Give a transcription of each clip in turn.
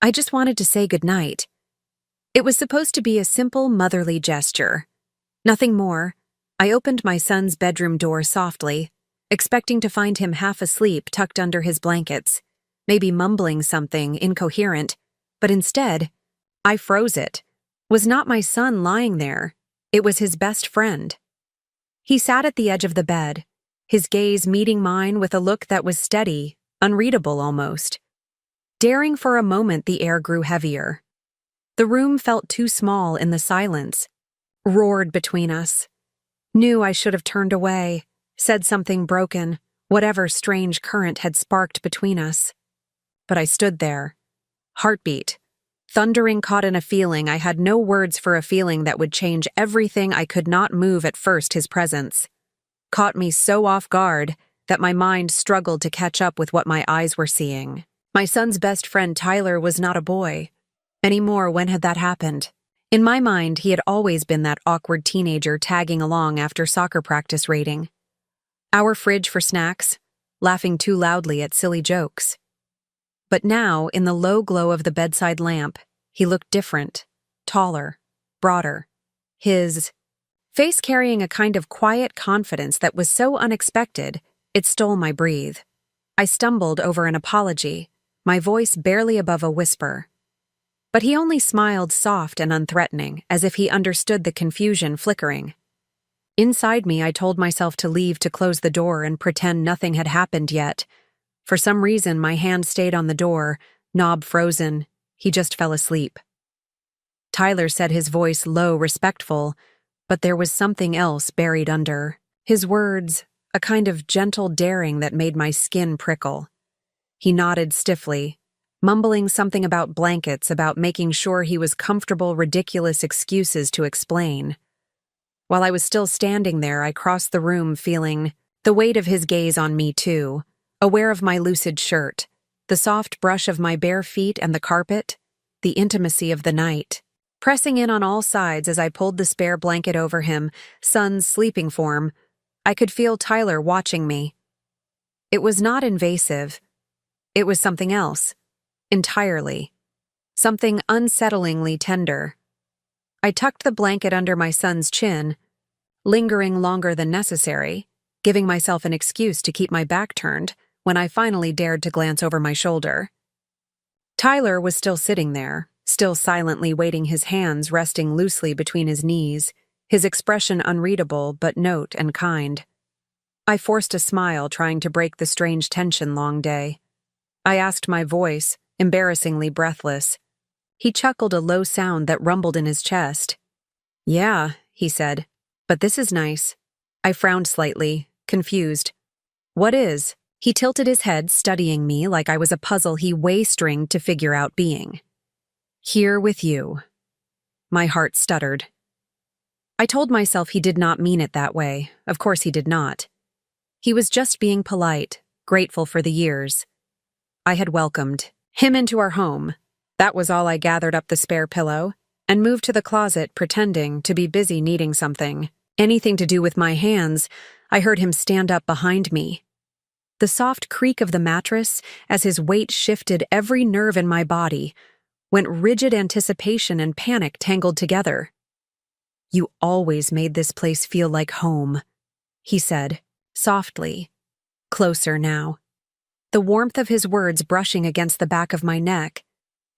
I just wanted to say goodnight. It was supposed to be a simple motherly gesture. Nothing more. I opened my son's bedroom door softly, expecting to find him half asleep tucked under his blankets, maybe mumbling something incoherent, but instead, I froze it. Was not my son lying there. It was his best friend. He sat at the edge of the bed, his gaze meeting mine with a look that was steady, unreadable almost. Daring for a moment, the air grew heavier. The room felt too small in the silence, roared between us. Knew I should have turned away, said something broken, whatever strange current had sparked between us. But I stood there, heartbeat, thundering, caught in a feeling. I had no words for a feeling that would change everything. I could not move at first. His presence caught me so off guard that my mind struggled to catch up with what my eyes were seeing. My son's best friend Tyler was not a boy anymore. When had that happened? In my mind, he had always been that awkward teenager tagging along after soccer practice, raiding our fridge for snacks, laughing too loudly at silly jokes. But now, in the low glow of the bedside lamp, he looked different, taller, broader, his face carrying a kind of quiet confidence that was so unexpected, it stole my breath. I stumbled over an apology, my voice barely above a whisper. But he only smiled, soft and unthreatening, as if he understood the confusion flickering. Inside me, I told myself to leave, to close the door and pretend nothing had happened yet. For some reason, my hand stayed on the door, knob frozen. He just fell asleep. Tyler said, his voice low, respectful, but there was something else buried under. His words, a kind of gentle daring that made my skin prickle. He nodded stiffly, mumbling something about blankets, about making sure he was comfortable, ridiculous excuses to explain. While I was still standing there, I crossed the room, feeling the weight of his gaze on me too, aware of my lucid shirt, the soft brush of my bare feet and the carpet, the intimacy of the night. Pressing in on all sides as I pulled the spare blanket over him, son's sleeping form, I could feel Tyler watching me. It was not invasive. It was something else. Entirely. Something unsettlingly tender. I tucked the blanket under my son's chin, lingering longer than necessary, giving myself an excuse to keep my back turned when I finally dared to glance over my shoulder. Tyler was still sitting there, still silently waiting, his hands resting loosely between his knees, his expression unreadable but note and kind. I forced a smile, trying to break the strange tension. Long day. I asked, my voice embarrassingly breathless. He chuckled, a low sound that rumbled in his chest. "Yeah," he said, "but this is nice." I frowned slightly, confused. "What is?" He tilted his head, studying me like I was a puzzle he way-stringed to figure out. "Being here with you." My heart stuttered. I told myself he did not mean it that way. Of course he did not. He was just being polite, grateful for the years I had welcomed him into our home. That was all. I gathered up the spare pillow and moved to the closet, pretending to be busy kneading something. Anything to do with my hands. I heard him stand up behind me. The soft creak of the mattress, as his weight shifted every nerve in my body, went rigid. Anticipation and panic tangled together. "You always made this place feel like home," he said, softly, closer now. The warmth of his words brushing against the back of my neck.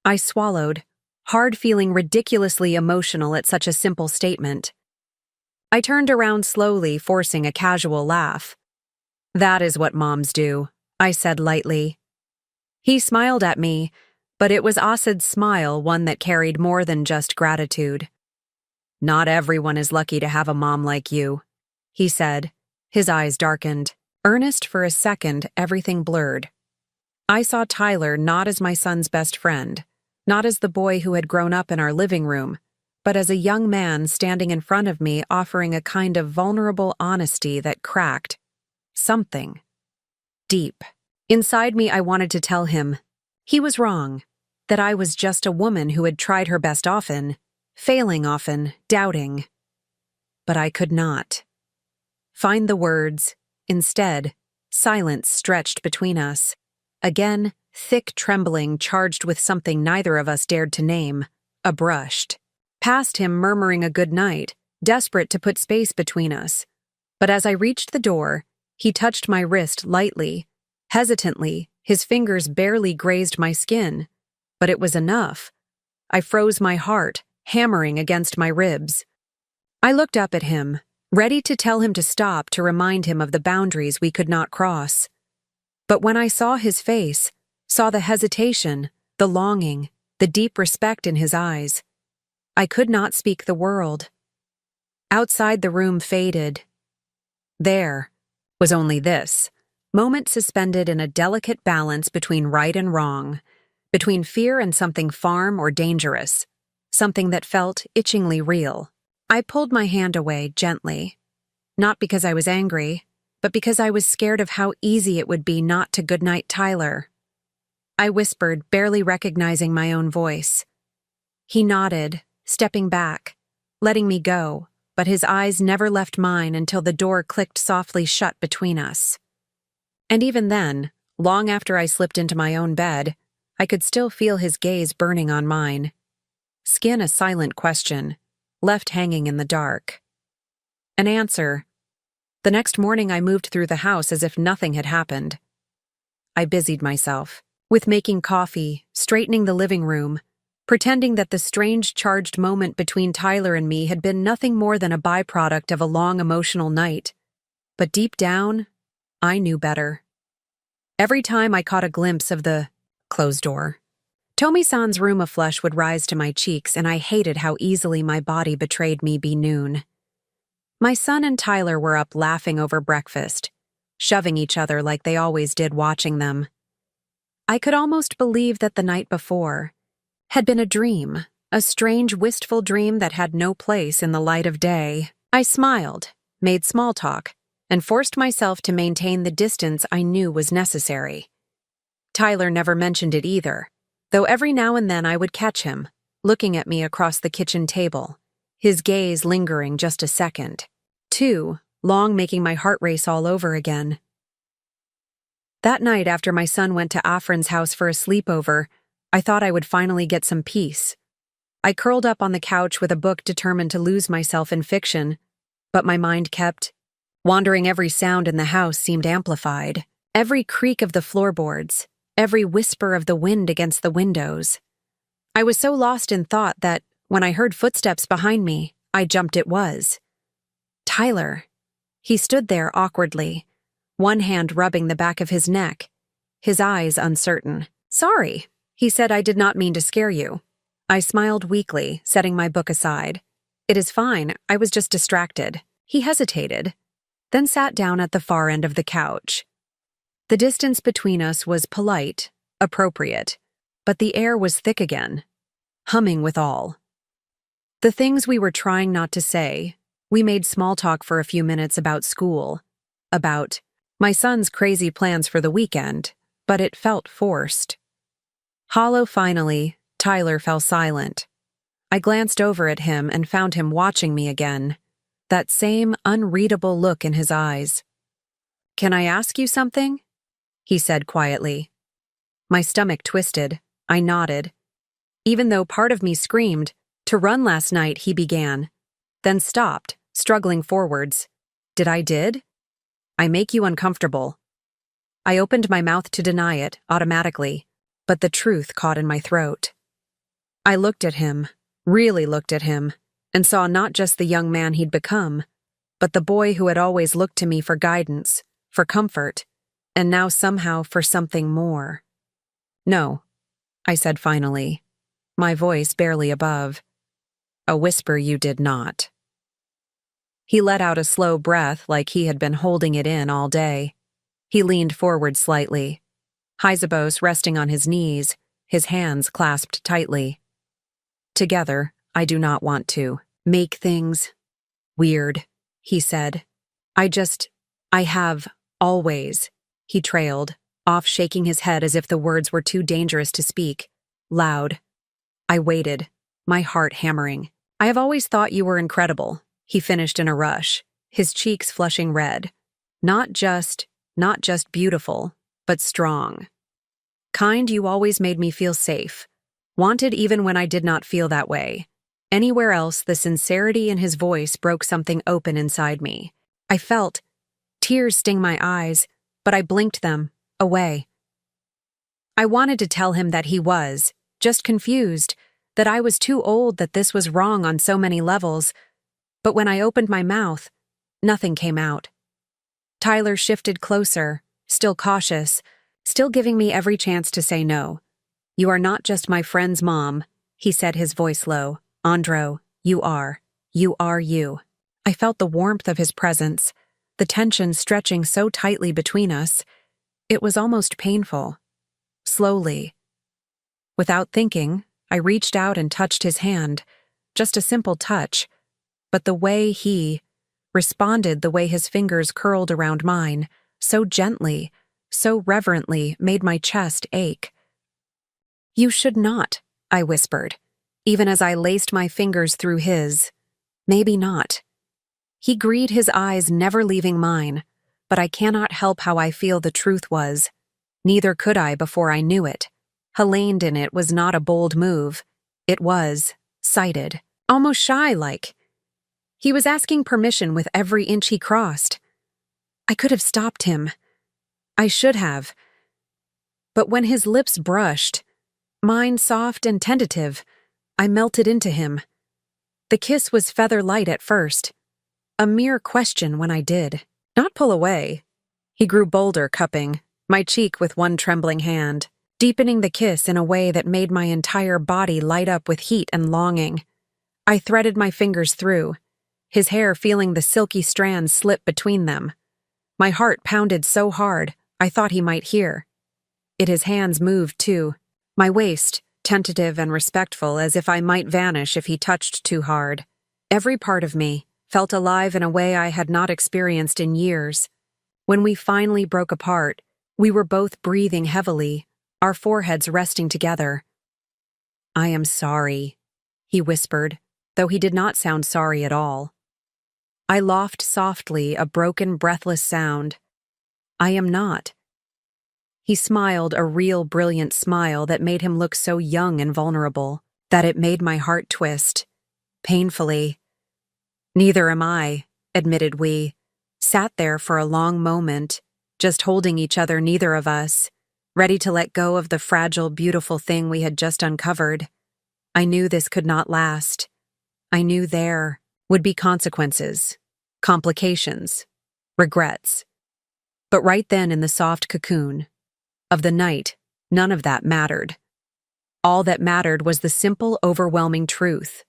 I swallowed, hard, feeling ridiculously emotional at such a simple statement. I turned around slowly, forcing a casual laugh. "That is what moms do," I said lightly. He smiled at me, but it was Asad's smile, one that carried more than just gratitude. "Not everyone is lucky to have a mom like you," he said. His eyes darkened. Earnest for a second, everything blurred. I saw Tyler not as my son's best friend, not as the boy who had grown up in our living room, but as a young man standing in front of me, offering a kind of vulnerable honesty that cracked something deep. Inside me, I wanted to tell him he was wrong, that I was just a woman who had tried her best often, failing often, doubting. But I could not find the words. Instead, silence stretched between us. Again, thick trembling charged with something neither of us dared to name, brushed. Past him murmuring a good night, desperate to put space between us. But as I reached the door, he touched my wrist lightly, hesitantly, his fingers barely grazed my skin. But it was enough. I froze my heart, hammering against my ribs. I looked up at him, ready to tell him to stop, to remind him of the boundaries we could not cross. But when I saw his face, saw the hesitation, the longing, the deep respect in his eyes, I could not speak the word. Outside the room faded. There was only this moment suspended in a delicate balance between right and wrong, between fear and something farm or dangerous, something that felt itchingly real. I pulled my hand away gently, not because I was angry, but because I was scared of how easy it would be not to goodnight Tyler. I whispered, barely recognizing my own voice. He nodded, stepping back, letting me go, but his eyes never left mine until the door clicked softly shut between us. And even then, long after I slipped into my own bed, I could still feel his gaze burning on mine. Skin a silent question, left hanging in the dark. An answer. The next morning I moved through the house as if nothing had happened. I busied myself with making coffee, straightening the living room, pretending that the strange charged moment between Tyler and me had been nothing more than a byproduct of a long emotional night. But deep down, I knew better. Every time I caught a glimpse of the closed door, Tomi-san's room of flesh would rise to my cheeks, and I hated how easily my body betrayed me be noon. My son and Tyler were up laughing over breakfast, shoving each other like they always did watching them. I could almost believe that the night before had been a dream, a strange, wistful dream that had no place in the light of day. I smiled, made small talk, and forced myself to maintain the distance I knew was necessary. Tyler never mentioned it either, though every now and then I would catch him, looking at me across the kitchen table, his gaze lingering just a second, too long, making my heart race all over again. That night after my son went to Afrin's house for a sleepover, I thought I would finally get some peace. I curled up on the couch with a book, determined to lose myself in fiction, but my mind kept wandering. Every sound in the house seemed amplified, every creak of the floorboards, every whisper of the wind against the windows. I was so lost in thought that, when I heard footsteps behind me, I jumped. It was Tyler. He stood there awkwardly, one hand rubbing the back of his neck, his eyes uncertain. "Sorry," he said. "I did not mean to scare you." I smiled weakly, setting my book aside. "It is fine, I was just distracted." He hesitated, then sat down at the far end of the couch. The distance between us was polite, appropriate, but the air was thick again, humming with all the things we were trying not to say. We made small talk for a few minutes about school, about my son's crazy plans for the weekend, but it felt forced. Hollow. Finally, Tyler fell silent. I glanced over at him and found him watching me again, that same unreadable look in his eyes. "Can I ask you something?" he said quietly. My stomach twisted. I nodded. Even though part of me screamed, "To run last night," he began, then stopped, struggling forwards. Did I make you uncomfortable?" I opened my mouth to deny it, automatically, but the truth caught in my throat. I looked at him, really looked at him, and saw not just the young man he'd become, but the boy who had always looked to me for guidance, for comfort, and now somehow for something more. "No," I said finally, my voice barely above a whisper. "You did not." He let out a slow breath like he had been holding it in all day. He leaned forward slightly, Heisebos resting on his knees, his hands clasped tightly. "Together, I do not want to make things weird," he said. I have, always," he trailed, off, shaking his head as if the words were too dangerous to speak, loud. I waited, my heart hammering. "I have always thought you were incredible," he finished in a rush, his cheeks flushing red. Not just beautiful, but strong. Kind, you always made me feel safe. Wanted even when I did not feel that way. Anywhere else, the sincerity in his voice broke something open inside me. I felt tears sting my eyes, but I blinked them away. I wanted to tell him that he was just confused, that I was too old, that this was wrong on so many levels. But when I opened my mouth, nothing came out. Tyler shifted closer, still cautious, still giving me every chance to say no. You are not just my friend's mom, he said, his voice low. Andro, you are. You are you. I felt the warmth of his presence, the tension stretching so tightly between us. It was almost painful. Slowly. Without thinking, I reached out and touched his hand, just a simple touch, but the way he responded, the way his fingers curled around mine, so gently, so reverently, made my chest ache. You should not, I whispered, even as I laced my fingers through his. Maybe not. He greed, his eyes never leaving mine, but I cannot help how I feel the truth was. Neither could I before I knew it. Helene in it was not a bold move. It was sighted, almost shy-like. He was asking permission with every inch he crossed. I could have stopped him. I should have. But when his lips brushed, mine soft and tentative, I melted into him. The kiss was feather-light at first, a mere question when I did. Not pull away. He grew bolder, cupping my cheek with one trembling hand, deepening the kiss in a way that made my entire body light up with heat and longing. I threaded my fingers through, his hair feeling the silky strands slip between them. My heart pounded so hard, I thought he might hear. His hands moved too, my waist, tentative and respectful, as if I might vanish if he touched too hard. Every part of me felt alive in a way I had not experienced in years. When we finally broke apart, we were both breathing heavily, our foreheads resting together. I am sorry, he whispered, though he did not sound sorry at all. I laughed softly, a broken, breathless sound. I am not. He smiled, a real, brilliant smile that made him look so young and vulnerable, that it made my heart twist. Painfully. Neither am I, admitted we. Sat there for a long moment, just holding each other, neither of us, ready to let go of the fragile, beautiful thing we had just uncovered. I knew this could not last. I knew there would be consequences, complications, regrets. But right then, in the soft cocoon of the night, none of that mattered. All that mattered was the simple, overwhelming truth.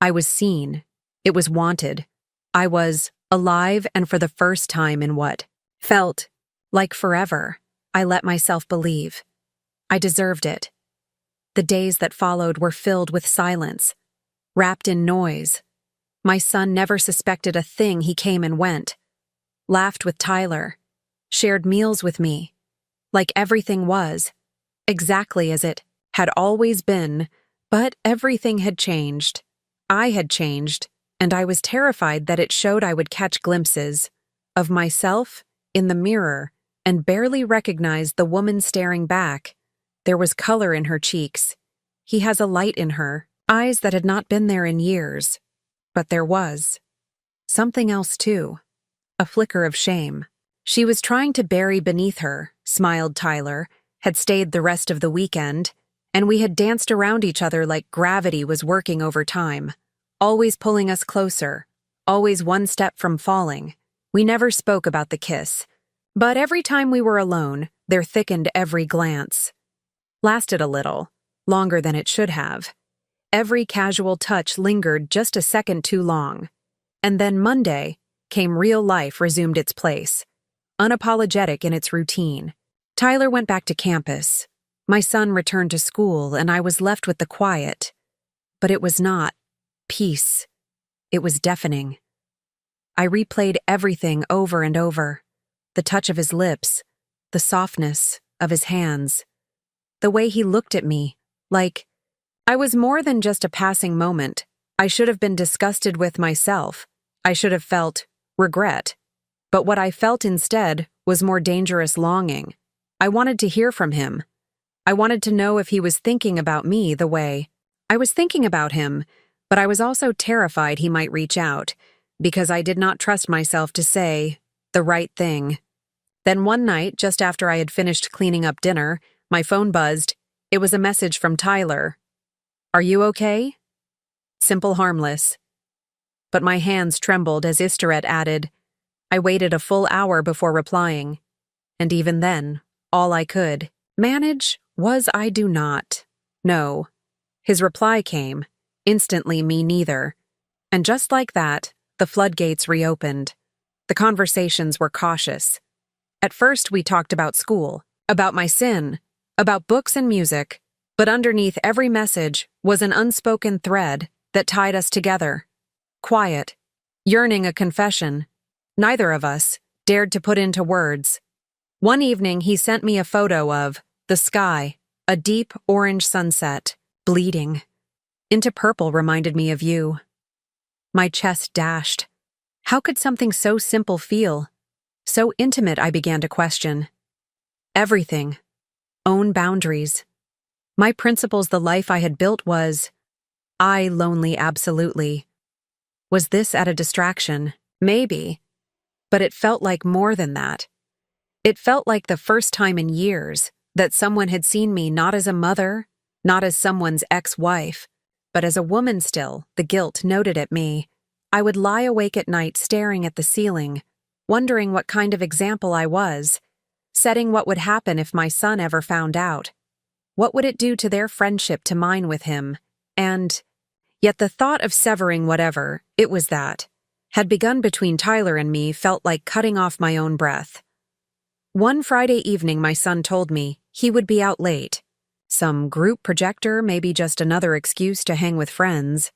I was seen. It was wanted. I was alive, and for the first time in what felt like forever, I let myself believe. I deserved it. The days that followed were filled with silence, wrapped in noise. My son never suspected a thing. He came and went, laughed with Tyler, shared meals with me, like everything was exactly as it had always been, but everything had changed. I had changed, and I was terrified that it showed. I would catch glimpses of myself in the mirror and barely recognize the woman staring back. There was color in her cheeks. He has a light in her, eyes that had not been there in years. But there was something else too, a flicker of shame. She was trying to bury beneath her, smiled Tyler, had stayed the rest of the weekend, and we had danced around each other like gravity was working over time, always pulling us closer, always one step from falling. We never spoke about the kiss, but every time we were alone, there thickened every glance. Lasted a little, longer than it should have. Every casual touch lingered just a second too long. And then Monday came. Real life resumed its place, unapologetic in its routine. Tyler went back to campus. My son returned to school, and I was left with the quiet. But it was not peace. It was deafening. I replayed everything over and over. The touch of his lips, the softness of his hands, the way he looked at me, like I was more than just a passing moment. I should have been disgusted with myself. I should have felt regret. But what I felt instead was more dangerous longing. I wanted to hear from him. I wanted to know if he was thinking about me the way I was thinking about him, but I was also terrified he might reach out, because I did not trust myself to say the right thing. Then one night, just after I had finished cleaning up dinner, my phone buzzed. It was a message from Tyler. "Are you okay?" Simple, harmless. But my hands trembled as Isteret added, "I waited a full hour before replying. And even then, all I could manage was I do not. No." His reply came. Instantly, me neither. And just like that, the floodgates reopened. The conversations were cautious. At first, we talked about school, about my sin, about books and music, but underneath every message was an unspoken thread that tied us together. Quiet, yearning a confession. Neither of us dared to put into words. One evening, he sent me a photo of the sky, a deep orange sunset, bleeding. Into purple reminded me of you. My chest dashed. How could something so simple feel? So intimate, I began to question. Everything. Own boundaries. My principles, the life I had built was, I lonely absolutely. Was this at a distraction? Maybe. But it felt like more than that. It felt like the first time in years that someone had seen me not as a mother, not as someone's ex-wife, but as a woman still. The guilt noted at me. I would lie awake at night staring at the ceiling, wondering what kind of example I was, setting what would happen if my son ever found out. What would it do to their friendship, to mine with him? And yet the thought of severing whatever it was that had begun between Tyler and me felt like cutting off my own breath. One Friday evening, my son told me he would be out late. Some group projector, maybe just another excuse to hang with friends.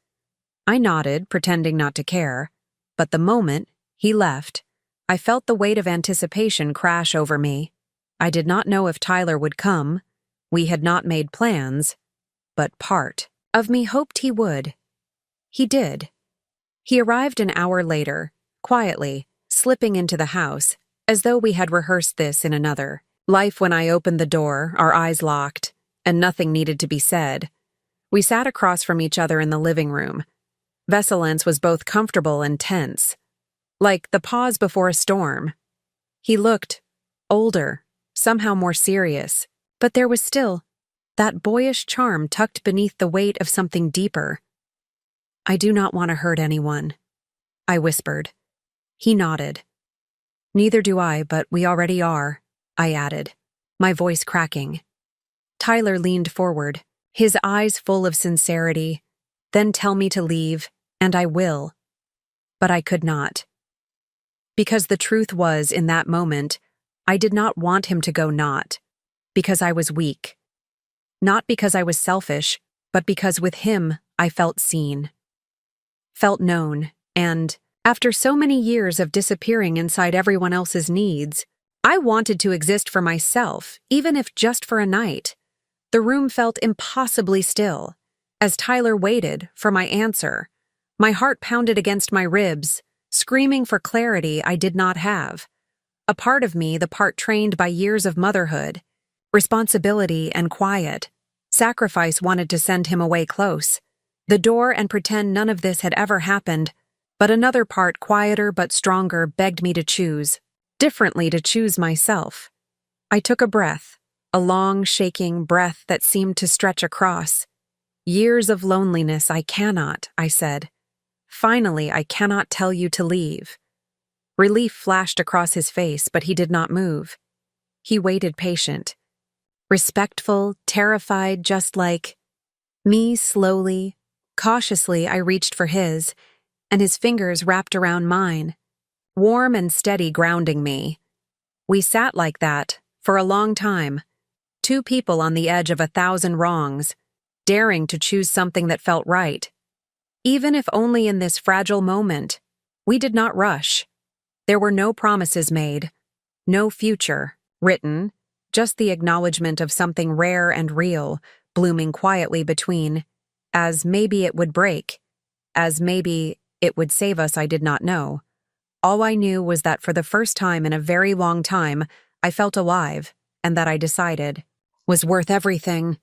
I nodded, pretending not to care, but the moment he left, I felt the weight of anticipation crash over me. I did not know if Tyler would come. We had not made plans, but part of me hoped he would. He did. He arrived an hour later, quietly, slipping into the house, as though we had rehearsed this in another life. When I opened the door, our eyes locked, and nothing needed to be said. We sat across from each other in the living room. Veselance was both comfortable and tense, like the pause before a storm. He looked older, somehow more serious, but there was still that boyish charm tucked beneath the weight of something deeper. "I do not want to hurt anyone," I whispered. He nodded. "Neither do I, but we already are," I added, my voice cracking. Tyler leaned forward, his eyes full of sincerity. "Then tell me to leave, and I will." But I could not. Because the truth was, in that moment, I did not want him to go, not because I was weak. Not because I was selfish, but because with him I felt seen. Felt known, and, after so many years of disappearing inside everyone else's needs, I wanted to exist for myself, even if just for a night. The room felt impossibly still. As Tyler waited for my answer, my heart pounded against my ribs, screaming for clarity I did not have. A part of me, the part trained by years of motherhood, responsibility and quiet, sacrifice, wanted to send him away close, the door, and pretend none of this had ever happened. But another part, quieter but stronger, begged me to choose, differently, to choose myself. I took a breath, a long, shaking breath that seemed to stretch across. "Years of loneliness, I cannot," I said. "Finally, I cannot tell you to leave." Relief flashed across his face, but he did not move. He waited, patient, respectful, terrified, just like me. Slowly, cautiously, I reached for his, and his fingers wrapped around mine, warm and steady, grounding me. We sat like that for a long time, two people on the edge of 1,000 wrongs, daring to choose something that felt right. Even if only in this fragile moment, we did not rush. There were no promises made, no future written, just the acknowledgement of something rare and real, blooming quietly between, as maybe it would break, as maybe it would save us. I did not know. All I knew was that for the first time in a very long time, I felt alive, and that I decided, was worth everything.